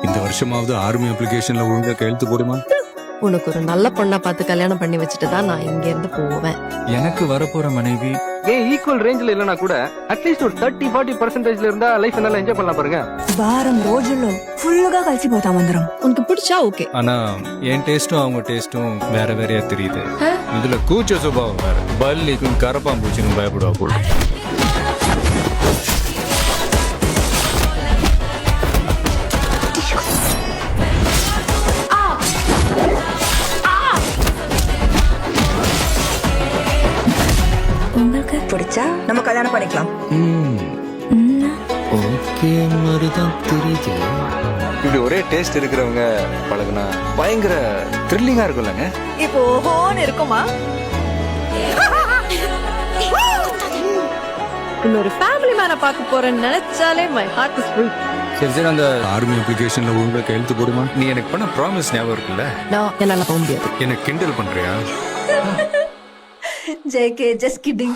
இந்த வருஷமாவது ஆர்மி அப்ளிகேஷன்ல ஒழுங்கா கையெழுத்து போடுமா? உனக்கு ஒரு நல்ல பொண்ணா பார்த்து கல்யாணம் பண்ணி வச்சுட்டு தான் நான் இங்க இருந்து போவேன். எனக்கு வரப்போற மனைவி ஏன் ஈக்குவல் ரேஞ்சில் இல்லனா கூட అట్లీస్ట్ ஒரு 30-40% இருந்தா லைஃப் நல்லா என்ஜாய் பண்ணலாம் பாருங்க. వారం రోజుల్లో ఫుల్గా కలిసిపోతాం అందరం. உனக்கு பிடிச்சா ஓகே. ஆனா என் டேஸ்டும் அவங்க டேஸ்டும் வேற வேறையா தெரியுது. இதுல கூச்ச சுபாவம் வேற. பல்லிக்கும் கரப்பாம்பூச்சிக்கும் பயப்படுவா போல. உங்களுக்கு பிடிச்சா நம்ம கல்யாணம் பண்ணிக்கலாம். ஓகே மாதிரிதான் தெரியுது. இப்படி ஒரே டேஸ்ட் இருக்கிறவங்க பழகுனா பயங்கர த்ரில்லிங்கா இருக்கும்லங்க. இப்போ ஓஹோன்னு இருக்குமா? இன்னொரு ஃபேமிலி மேன பார்க்க போறேன்னு நினைச்சாலே மை ஹார்ட் இஸ் ஃபுல். சரி சரி, அந்த ஆர்மி அப்ளிகேஷன்ல ஒழுங்கா கையெழுத்து போடுமா? நீ எனக்கு பண்ண ப்ராமிஸ் ஞாபகம் இருக்குல்ல? நான் என்னால போக முடியாது. எனக்கு கிண்டல் பண்றியா? JK, just kidding.